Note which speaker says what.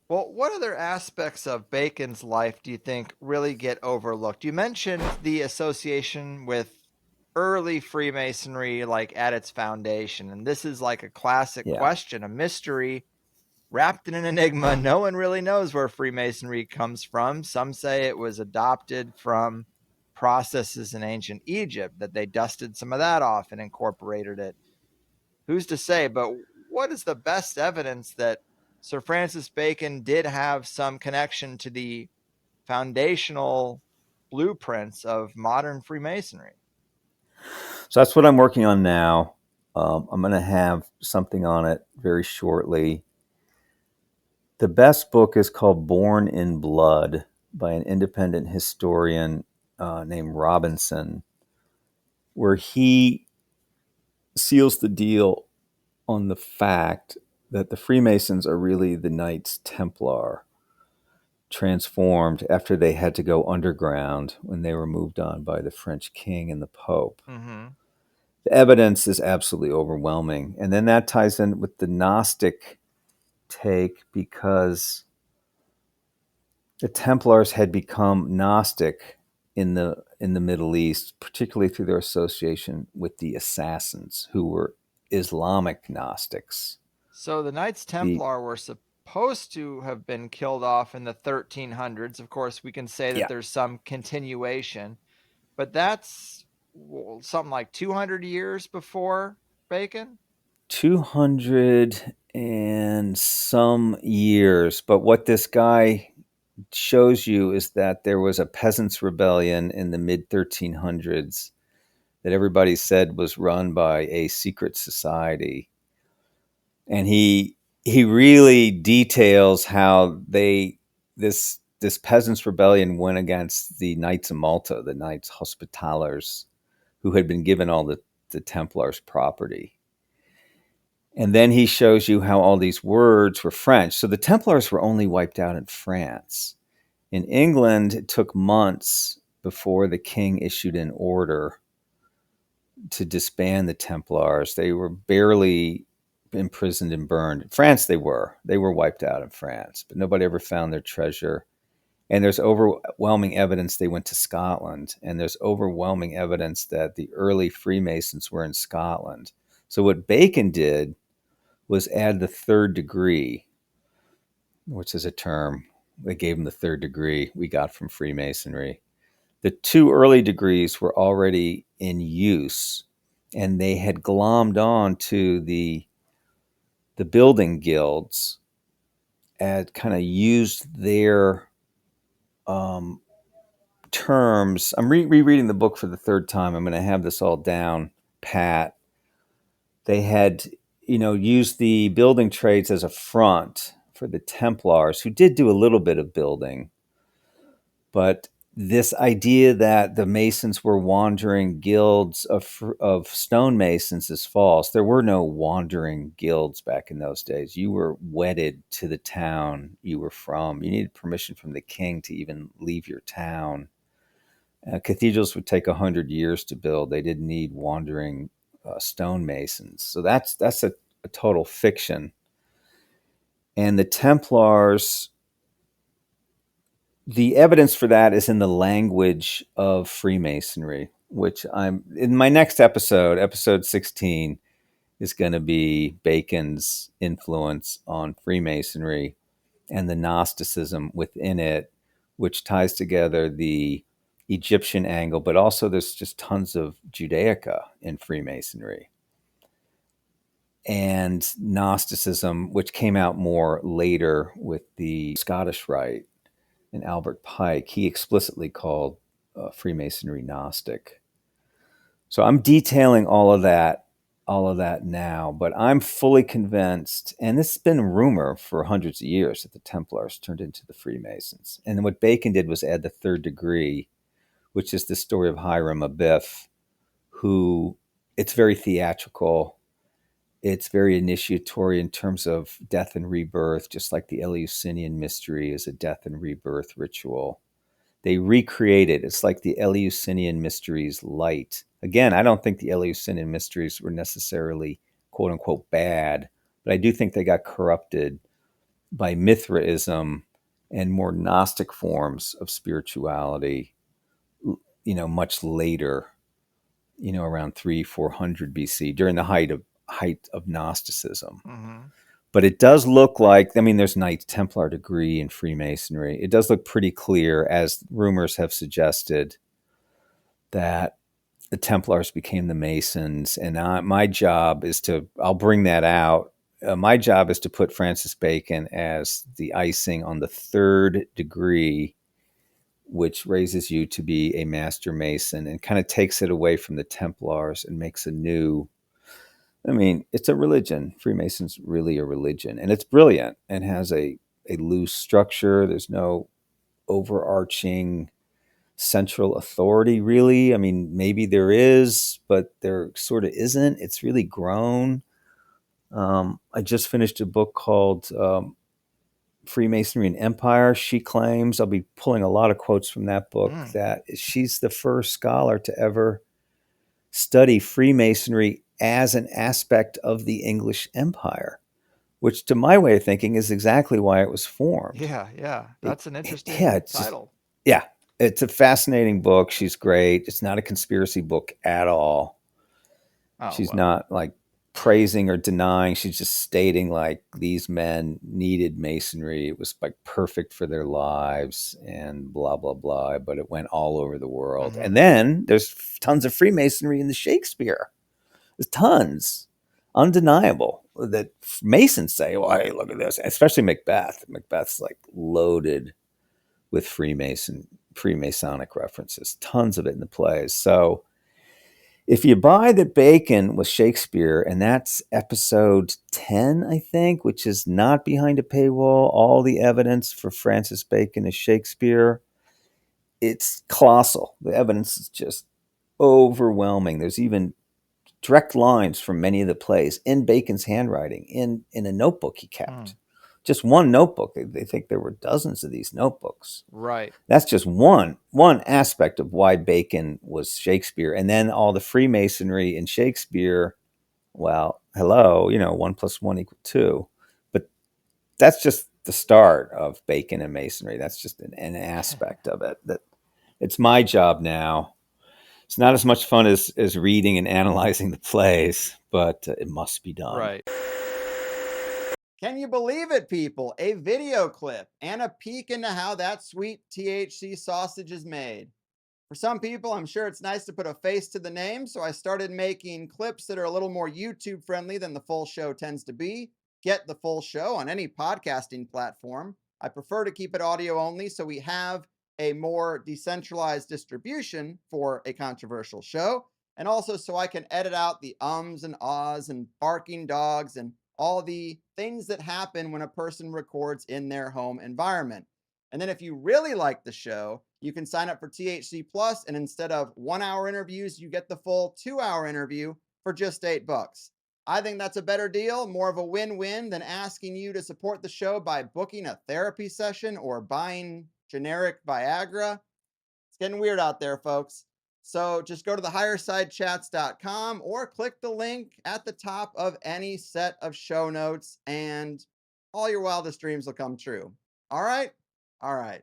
Speaker 1: Well, what other aspects of Bacon's life do you think really get overlooked? You mentioned the association with early Freemasonry, like at its foundation. And this is like a classic
Speaker 2: Yeah.
Speaker 1: question, a mystery wrapped in an enigma. No one really knows where Freemasonry comes from. Some say it was adopted from processes in ancient Egypt, that they dusted some of that off and incorporated it. Who's to say? But what is the best evidence that Sir Francis Bacon did have some connection to the foundational blueprints of modern Freemasonry?
Speaker 2: So that's what I'm working on now. I'm going to have something on it very shortly. The best book is called Born in Blood by an independent historian named Robinson, where he seals the deal on the fact that the Freemasons are really the Knights Templar transformed after they had to go underground when they were moved on by the French king and the Pope.
Speaker 1: Mm-hmm.
Speaker 2: The evidence is absolutely overwhelming. And then that ties in with the Gnostic take because the Templars had become Gnostic in the Middle East, particularly through their association with the Assassins, who were Islamic Gnostics.
Speaker 1: So the Knights
Speaker 2: The
Speaker 1: Templar were supposed to have been killed off in the 1300s. Of course, we can say that
Speaker 2: Yeah,
Speaker 1: there's some continuation, but that's something like 200 years before Bacon.
Speaker 2: 200 and some years. But what this guy shows you is that there was a peasants' rebellion in the mid 1300s that everybody said was run by a secret society. And he really details how this peasants' rebellion went against the Knights of Malta, the Knights Hospitallers, who had been given all the Templars' property. And then he shows you how all these words were French. So the Templars were only wiped out in France. In England, it took months before the king issued an order to disband the Templars. They were barely imprisoned and burned. In France, they were. They were wiped out in France, but nobody ever found their treasure. And there's overwhelming evidence they went to Scotland. And there's overwhelming evidence that the early Freemasons were in Scotland. So what Bacon did was add the third degree, which is a term they gave him the third degree we got from Freemasonry. The two early degrees were already in use, and they had glommed on to the building guilds and kind of used their um, terms. I'm rereading the book for the third time. I'm going to have this all down pat. They had, used the building trades as a front for the Templars, who did do a little bit of building, but this idea that the Masons were wandering guilds of stonemasons is false. There were no wandering guilds back in those days. You were wedded to the town you were from. You needed permission from the king to even leave your town. Cathedrals would take 100 years to build. They didn't need wandering stonemasons. So that's a total fiction. And the Templars, the evidence for that is in the language of Freemasonry, which I'm in my next episode 16, is going to be Bacon's influence on Freemasonry and the Gnosticism within it, which ties together the Egyptian angle, but also there's just tons of Judaica in Freemasonry and Gnosticism, which came out more later with the Scottish Rite and Albert Pike. He explicitly called Freemasonry Gnostic. So I'm detailing all of that now, but I'm fully convinced, and this has been rumor for hundreds of years, that the Templars turned into the Freemasons. And what Bacon did was add the third degree, which is the story of Hiram Abiff, who, it's very theatrical. It's very initiatory in terms of death and rebirth, just like the Eleusinian mystery is a death and rebirth ritual. They recreate it. It's like the Eleusinian mysteries light. Again, I don't think the Eleusinian mysteries were necessarily quote unquote bad, but I do think they got corrupted by Mithraism and more Gnostic forms of spirituality, much later, around 300-400 BC, during the height of Gnosticism.
Speaker 1: Mm-hmm.
Speaker 2: But it does look like, there's Knights Templar degree in Freemasonry. It does look pretty clear, as rumors have suggested, that the Templars became the Masons. And my job is I'll bring that out. My job is to put Francis Bacon as the icing on the third degree, which raises you to be a Master Mason and kind of takes it away from the Templars and makes a new. It's a religion. Freemason's really a religion, and it's brilliant and has a loose structure. There's no overarching central authority, really. Maybe there is, but there sort of isn't. It's really grown. I just finished a book called Freemasonry and Empire. She claims, I'll be pulling a lot of quotes from that book, that she's the first scholar to ever study Freemasonry as an aspect of the English Empire, which to my way of thinking is exactly why it was formed.
Speaker 1: Yeah. That's an interesting title.
Speaker 2: It's a fascinating book. She's great. It's not a conspiracy book at all. She's not like praising or denying. She's just stating like these men needed Masonry. It was like perfect for their lives and blah, blah, blah. But it went all over the world.
Speaker 1: Mm-hmm.
Speaker 2: And then there's tons of Freemasonry in the Shakespeare. There's tons. Undeniable that Masons say, well, hey, look at this. Especially Macbeth. Macbeth's like loaded with Freemasonic references. Tons of it in the plays. So if you buy that Bacon was Shakespeare, and that's episode 10, I think, which is not behind a paywall, all the evidence for Francis Bacon is Shakespeare, it's colossal. The evidence is just overwhelming. There's even direct lines from many of the plays in Bacon's handwriting in a notebook he kept. Just one notebook. They think there were dozens of these notebooks.
Speaker 1: Right.
Speaker 2: That's just one aspect of why Bacon was Shakespeare. And then all the Freemasonry in Shakespeare, well, hello, 1 + 1 = 2. But that's just the start of Bacon and Masonry. That's just an aspect of it. That it's my job now. It's not as much fun as reading and analyzing the plays, but it must be done.
Speaker 1: Right. Can you believe it, people? A video clip and a peek into how that sweet THC sausage is made. For some people, I'm sure it's nice to put a face to the name, so I started making clips that are a little more YouTube friendly than the full show tends to be. Get the full show on any podcasting platform. I prefer to keep it audio only, so we have a more decentralized distribution for a controversial show, and also so I can edit out the ums and ahs and barking dogs and all the things that happen when a person records in their home environment. And then if you really like the show, you can sign up for THC Plus, and instead of 1 hour interviews, you get the full 2 hour interview for just $8. I think that's a better deal, more of a win-win than asking you to support the show by booking a therapy session or buying generic Viagra. It's getting weird out there, folks. So just go to the highersidechats.com or click the link at the top of any set of show notes, and all your wildest dreams will come true. All right? All right.